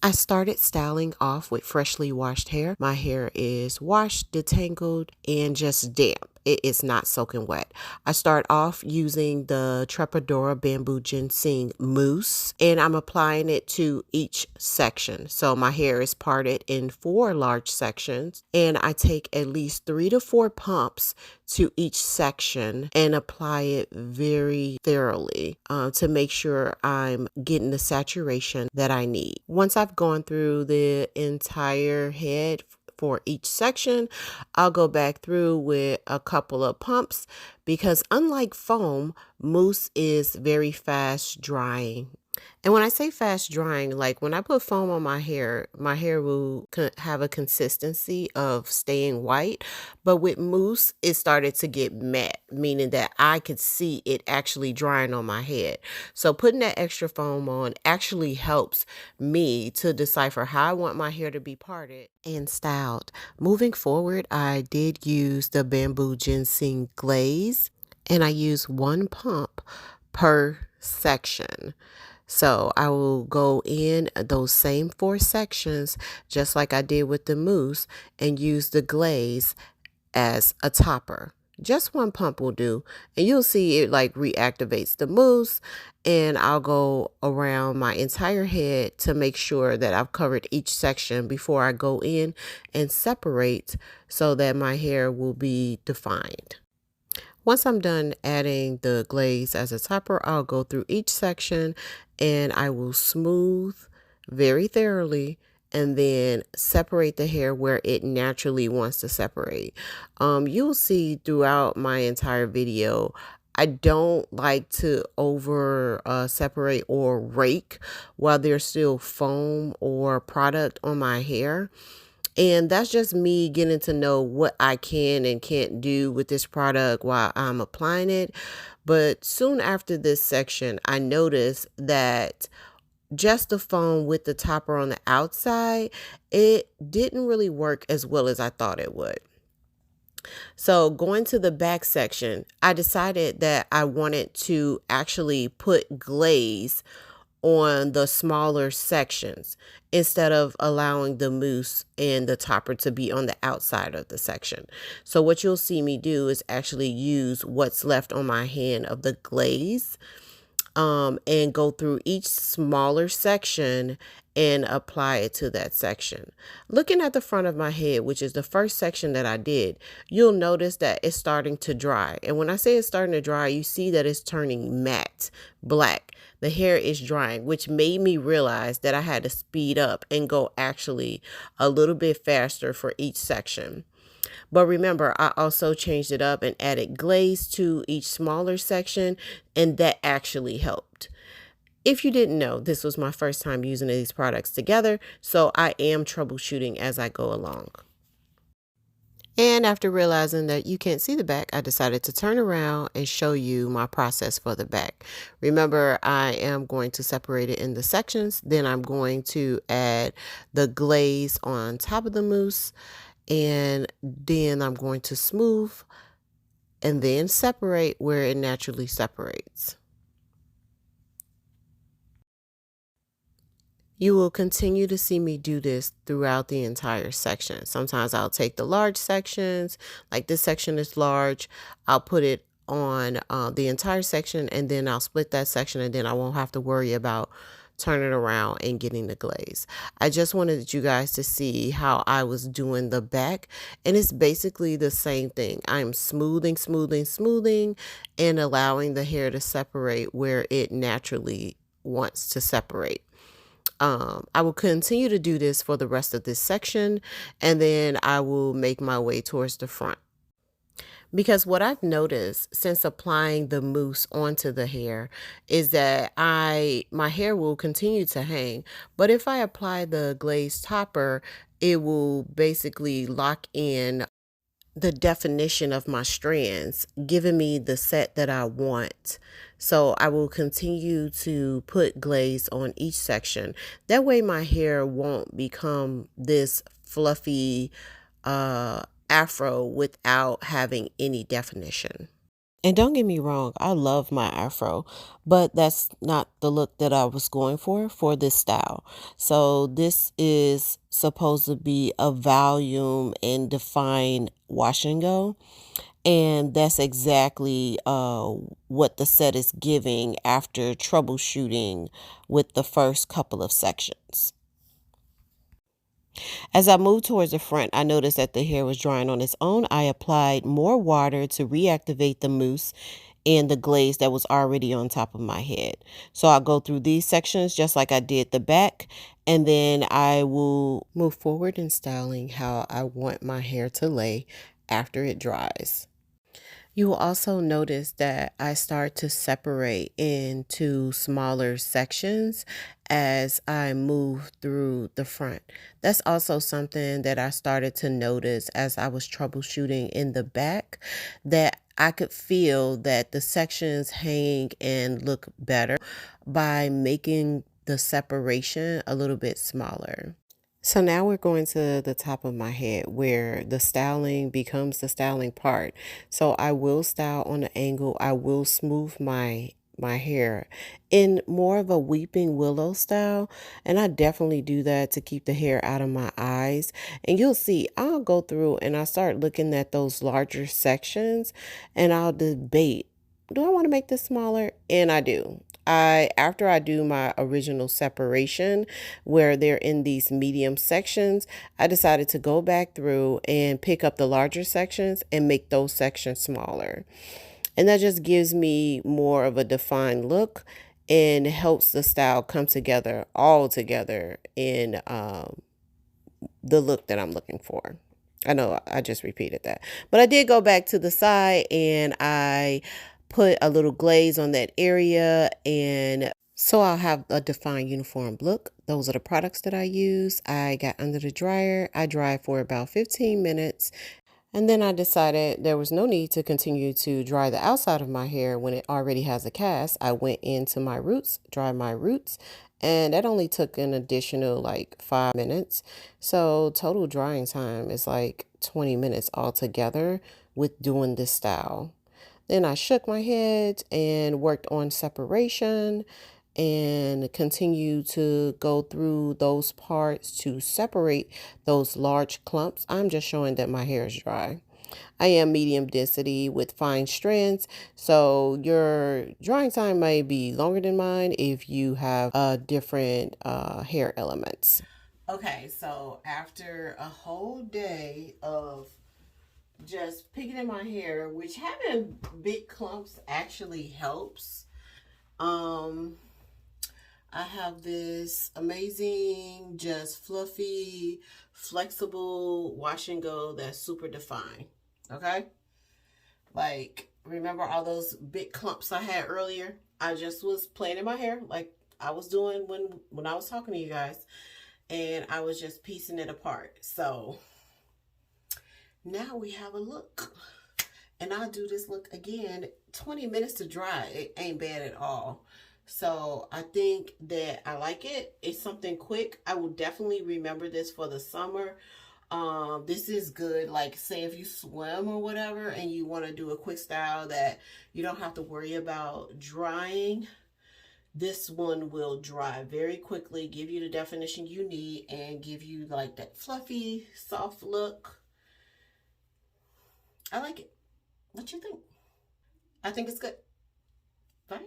I started styling off with freshly washed hair. My hair is washed, detangled, and just damp. It is not soaking wet. I start off using the Trepadora Bamboo Ginseng Mousse, and I'm applying it to each section. So my hair is parted in 4 large sections, and I take at least 3 to 4 pumps to each section and apply it very thoroughly to make sure I'm getting the saturation that I need. Once I've gone through the entire head for each section, I'll go back through with a couple of pumps because unlike foam, mousse is very fast drying. And when I say fast drying, like when I put foam on my hair will have a consistency of staying white. But with mousse, it started to get matte, meaning that I could see it actually drying on my head. So putting that extra foam on actually helps me to decipher how I want my hair to be parted and styled. Moving forward, I did use the Bamboo Ginseng Glaze, and I use 1 pump per section. So I will go in those same 4 sections, just like I did with the mousse, and use the glaze as a topper. Just 1 pump will do, and you'll see it like reactivates the mousse. And I'll go around my entire head to make sure that I've covered each section before I go in and separate so that my hair will be defined. Once I'm done adding the glaze as a topper, I'll go through each section and I will smooth very thoroughly and then separate the hair where it naturally wants to separate. You'll see throughout my entire video, I don't like to over separate or rake while there's still foam or product on my hair. And that's just me getting to know what I can and can't do with this product while I'm applying it. But soon after this section, I noticed that just the foam with the topper on the outside, it didn't really work as well as I thought it would. So going to the back section, I decided that I wanted to actually put glaze on the smaller sections instead of allowing the mousse and the topper to be on the outside of the section. So what you'll see me do is actually use what's left on my hand of the glaze and go through each smaller section and apply it to that section. Looking at the front of my head, which is the first section that I did, you'll notice that it's starting to dry. And when I say it's starting to dry, you see that it's turning matte black. The hair is drying, which made me realize that I had to speed up and go actually a little bit faster for each section. But remember, I also changed it up and added glaze to each smaller section, and that actually helped. If you didn't know, this was my first time using these products together, so I am troubleshooting as I go along. And after realizing that you can't see the back, I decided to turn around and show you my process for the back. Remember, I am going to separate it in the sections. Then I'm going to add the glaze on top of the mousse. And then I'm going to smooth and then separate where it naturally separates. You will continue to see me do this throughout the entire section. Sometimes I'll take the large sections, like this section is large. I'll put it on the entire section and then I'll split that section and then I won't have to worry about turning around and getting the glaze. I just wanted you guys to see how I was doing the back, and it's basically the same thing. I'm smoothing, smoothing, smoothing, and allowing the hair to separate where it naturally wants to separate. I will continue to do this for the rest of this section, and then I will make my way towards the front. Because what I've noticed since applying the mousse onto the hair is that my hair will continue to hang, but if I apply the glaze topper, it will basically lock in the definition of my strands, giving me the set that I want. So I will continue to put glaze on each section. That way my hair won't become this fluffy afro without having any definition. And don't get me wrong, I love my afro, but that's not the look that I was going for this style. So this is supposed to be a volume and define wash and go. And that's exactly what the set is giving after troubleshooting with the first couple of sections. As I moved towards the front, I noticed that the hair was drying on its own. I applied more water to reactivate the mousse and the glaze that was already on top of my head. So I'll go through these sections just like I did the back, and then I will move forward in styling how I want my hair to lay after it dries. You will also notice that I start to separate into smaller sections as I move through the front. That's also something that I started to notice as I was troubleshooting in the back, that I could feel that the sections hang and look better by making the separation a little bit smaller. So now we're going to the top of my head where the styling becomes the styling part. So I will style on the angle. I will smooth my hair in more of a weeping willow style, and I definitely do that to keep the hair out of my eyes. And you'll see I'll go through and I start looking at those larger sections and I'll debate, do I want to make this smaller? And I do. After I do my original separation where they're in these medium sections, I decided to go back through and pick up the larger sections and make those sections smaller. And that just gives me more of a defined look and helps the style come together all together in the look that I'm looking for. I know I just repeated that, but I did go back to the side and I put a little glaze on that area, and so I'll have a defined uniform look. Those are the products that I use. I got under the dryer. I dried for about 15 minutes. And then I decided there was no need to continue to dry the outside of my hair when it already has a cast. I went into my roots, dried my roots, and that only took an additional like 5 minutes. So total drying time is like 20 minutes altogether with doing this style. Then I shook my head and worked on separation and continue to go through those parts to separate those large clumps. I'm just showing that my hair is dry. I am medium density with fine strands, so your drying time may be longer than mine if you have different hair elements. Okay, so after a whole day of just picking in my hair, which having big clumps actually helps. Um, I have this amazing, just fluffy, flexible wash and go that's super defined. Okay? Like, remember all those big clumps I had earlier? I just was playing in my hair like I was doing when I was talking to you guys. And I was just piecing it apart. So now we have a look. And I'll do this look again. 20 minutes to dry. It ain't bad at all. So I think that I like it. It's something quick. I will definitely remember this for the summer. This is good. Like, say if you swim or whatever and you want to do a quick style that you don't have to worry about drying, this one will dry very quickly, give you the definition you need, and give you like that fluffy, soft look. I like it. What you think? I think it's good. Bye.